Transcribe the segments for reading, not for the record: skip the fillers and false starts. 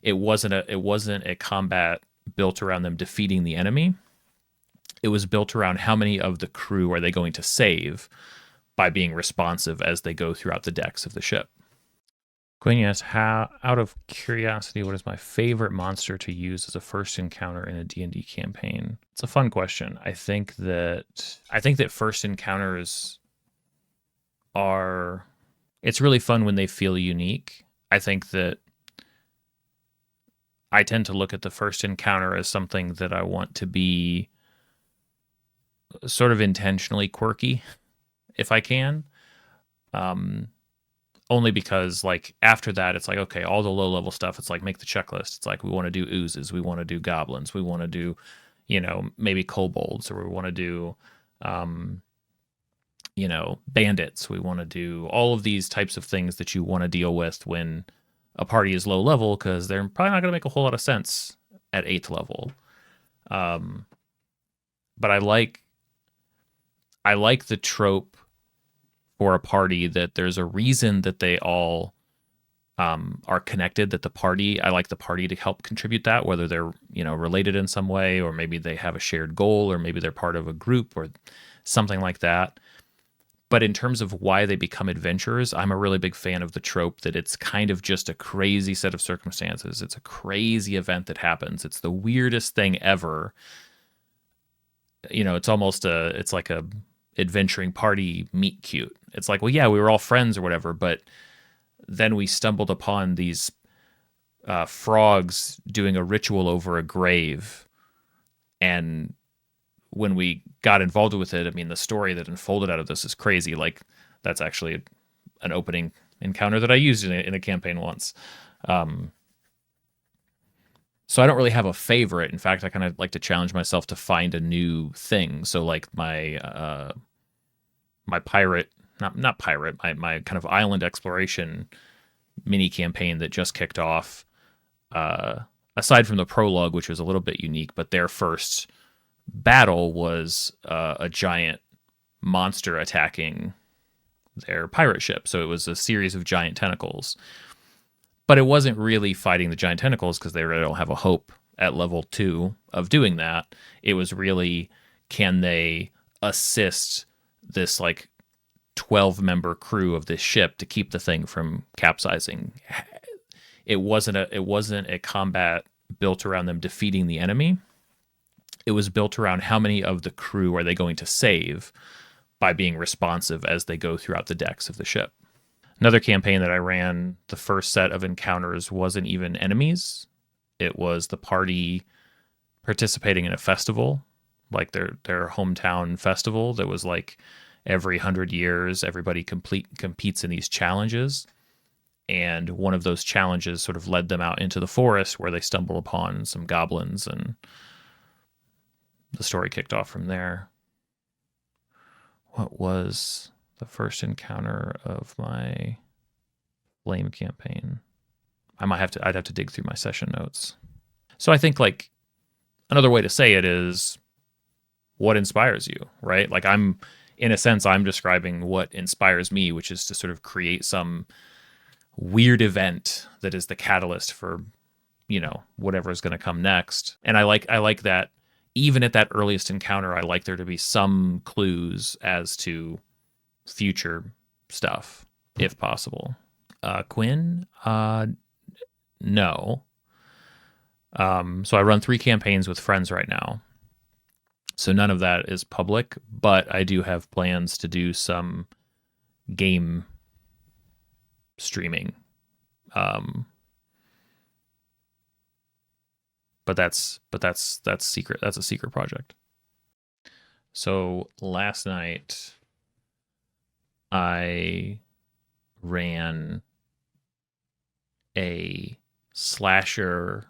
it wasn't a combat built around them defeating the enemy. It was built around how many of the crew are they going to save by being responsive as they go throughout the decks of the ship. Quinn asks, how, out of curiosity, what is my favorite monster to use as a first encounter in a D&D campaign? It's a fun question. I think that first encounters are it's really fun when they feel unique. I think that I tend to look at the first encounter as something that I want to be sort of intentionally quirky if I can. Um, Only because like after that it's like okay, all the low level stuff, it's like make the checklist. It's like we want to do oozes, we want to do goblins, we want to do, maybe kobolds, or we want to do um, bandits. We want to do all of these types of things that you want to deal with when a party is low level because they're probably not going to make a whole lot of sense at 8th level. Um, but I like the trope for a party that there's a reason that they all are connected. That I like the party to help contribute that, whether they're related in some way, or maybe they have a shared goal, or maybe they're part of a group or something like that. But in terms of why they become adventurers, I'm a really big fan of the trope that it's kind of just a crazy set of circumstances. It's a crazy event that happens. It's the weirdest thing ever. It's like a adventuring party meet cute. It's like, well, yeah, we were all friends or whatever, but then we stumbled upon these frogs doing a ritual over a grave. And when we got involved with it, I mean, the story that unfolded out of this is crazy. Like, that's actually an opening encounter that I used in a campaign once. So I don't really have a favorite. In fact, I kind of like to challenge myself to find a new thing. So like my pirate, not pirate, my kind of island exploration mini campaign that just kicked off. Aside from the prologue, which was a little bit unique, but their first battle was a giant monster attacking their pirate ship. So it was a series of giant tentacles. But it wasn't really fighting the giant tentacles because they really don't have a hope at level 2 of doing that. It was really, can they assist this like 12-member crew of this ship to keep the thing from capsizing? It wasn't a combat built around them defeating the enemy. It was built around how many of the crew are they going to save by being responsive as they go throughout the decks of the ship. Another campaign that I ran, the first set of encounters wasn't even enemies. It was the party participating in a festival, like their hometown festival that was like every 100 years, everybody competes in these challenges. And one of those challenges sort of led them out into the forest where they stumbled upon some goblins, and the story kicked off from there. What was the first encounter of my flame campaign? I'd have to dig through my session notes. So I think like another way to say it is what inspires you, right? Like in a sense, I'm describing what inspires me, which is to sort of create some weird event that is the catalyst for, whatever is going to come next. And I like that even at that earliest encounter, I like there to be some clues as to future stuff, if possible. Quinn, no. So I run 3 campaigns with friends right now. So none of that is public, but I do have plans to do some game streaming. But that's secret. That's a secret project. So last night I ran a slasher,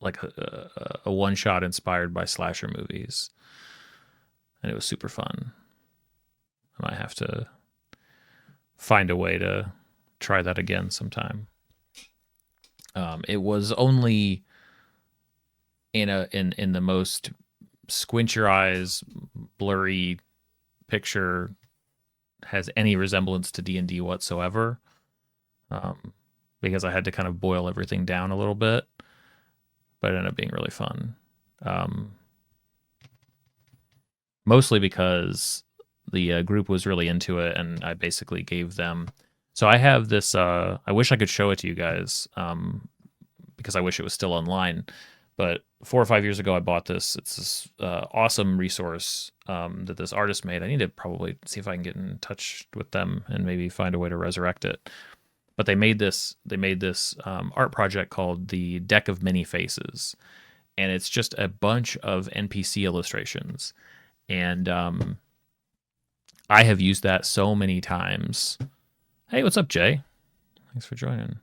like a one shot inspired by slasher movies, and it was super fun. I might have to find a way to try that again sometime. It was only in the most squint your eyes, blurry picture has any resemblance to D&D whatsoever. because I had to kind of boil everything down a little bit, but it ended up being really fun. Um, Mostly because the group was really into it, and I basically gave them. So I have this. I wish I could show it to you guys, because I wish it was still online. But 4 or 5 years ago, I bought this. It's this awesome resource that this artist made. I need to probably see if I can get in touch with them and maybe find a way to resurrect it. But they made this. They made this art project called the Deck of Many Faces, and it's just a bunch of NPC illustrations. And I have used that so many times. Hey, what's up, Jay? Thanks for joining.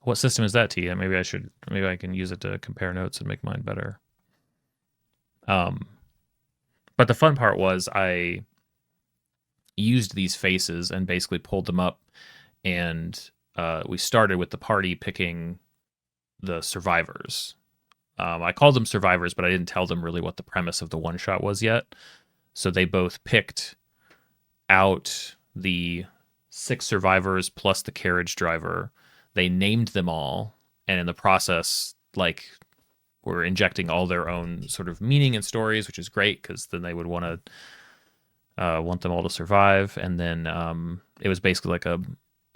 What system is that, Tia? Maybe I can use it to compare notes and make mine better. But the fun part was I used these faces and basically pulled them up, and we started with the party picking the survivors. I called them survivors, but I didn't tell them really what the premise of the one shot was yet. So they both picked out the 6 survivors plus the carriage driver. They named them all, and in the process, like, were injecting all their own sort of meaning and stories, which is great because then they would want them all to survive. And then it was basically like a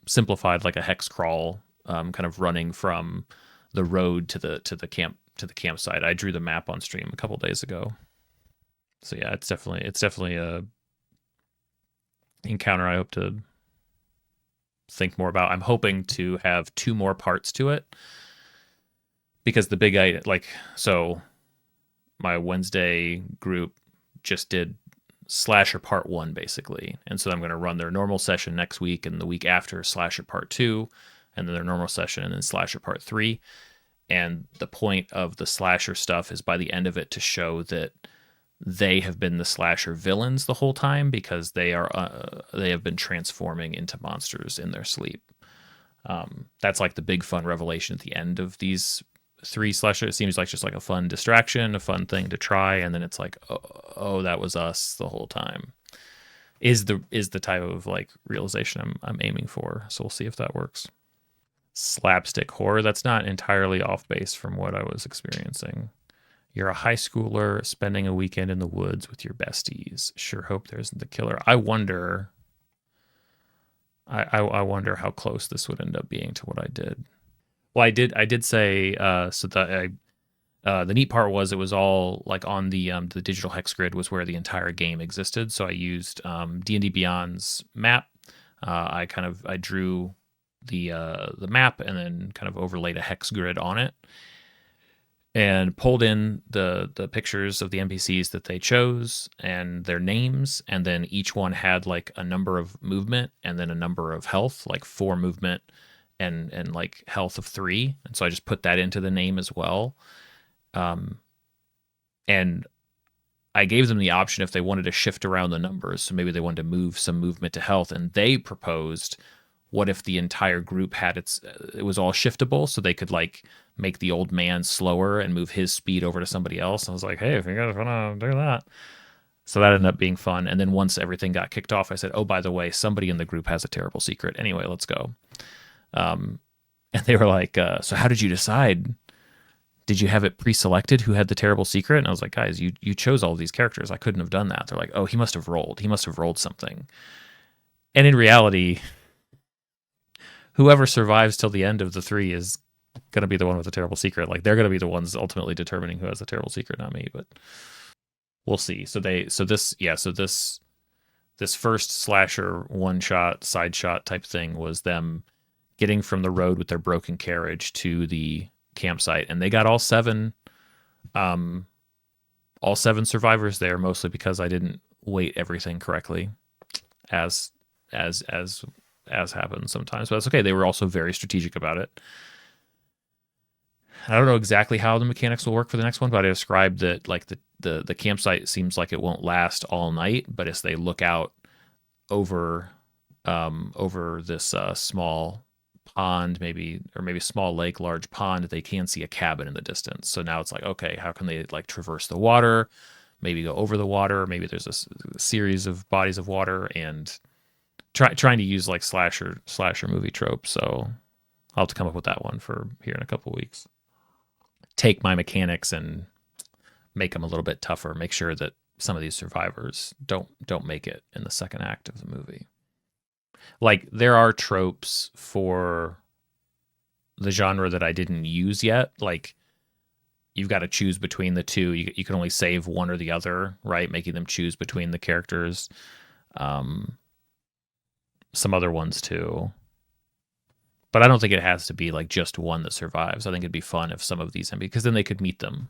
simplified, like a hex crawl, kind of running from the road to the campsite. I drew the map on stream a couple days ago. So yeah, it's definitely a encounter I hope to think more about. I'm hoping to have 2 more parts to it, because the big idea, like, so my Wednesday group just did Slasher Part 1 basically, and so I'm going to run their normal session next week, and the week after Slasher Part 2, and then their normal session, and then Slasher Part 3. And the point of the slasher stuff is by the end of it to show that they have been the slasher villains the whole time, because they have been transforming into monsters in their sleep. That's like the big fun revelation at the end of these 3 slasher. It seems like just like a fun distraction, a fun thing to try, and then it's like, oh, that was us the whole time. Is the type of like realization I'm aiming for. So we'll see if that works. Slapstick horror, that's not entirely off base from what I was experiencing. You're a high schooler spending a weekend in the woods with your besties. Sure hope there isn't the killer. I wonder how close this would end up being to what I did. Well, I did say so that the neat part was it was all like on the digital hex grid was where the entire game existed. So I used D&D Beyond's map. I drew the map and then kind of overlaid a hex grid on it, and pulled in the pictures of the NPCs that they chose and their names, and then each one had like a number of movement and then a number of health, like 4 movement and like health of 3. And so I just put that into the name as well. And I gave them the option if they wanted to shift around the numbers. So maybe they wanted to move some movement to health, and they proposed, what if the entire group had it was all shiftable, so they could like make the old man slower and move his speed over to somebody else. I was like, hey, if you guys want to do that. So that ended up being fun. And then once everything got kicked off, I said, oh, by the way, somebody in the group has a terrible secret. Anyway, let's go. And they were like, so how did you decide? Did you have it pre-selected who had the terrible secret? And I was like, guys, you chose all of these characters. I couldn't have done that. They're like, oh, he must have rolled. He must have rolled something. And in reality, whoever survives till the end of the 3 is going to be the one with the terrible secret. Like, they're going to be the ones ultimately determining who has the terrible secret, not me, but we'll see. So this first slasher one shot, side shot type thing was them getting from the road with their broken carriage to the campsite, and they got all 7 survivors there, mostly because I didn't weight everything correctly, as happens sometimes, but that's okay. They were also very strategic about it. I don't know exactly how the mechanics will work for the next one, but I described that like the campsite seems like it won't last all night, but as they look out over this small pond, maybe small lake, large pond, they can see a cabin in the distance. So now it's like, okay, how can they like traverse the water, maybe go over the water, maybe there's a series of bodies of water, and trying to use like slasher movie tropes. So I'll have to come up with that one for here in a couple weeks. Take my mechanics and make them a little bit tougher. Make sure that some of these survivors don't make it in the second act of the movie. Like there are tropes for the genre that I didn't use yet. Like you've got to choose between the two. You can only save one or the other, right? Making them choose between the characters. Some other ones too. But I don't think it has to be like just one that survives. I think it'd be fun if some of these, because then they could meet them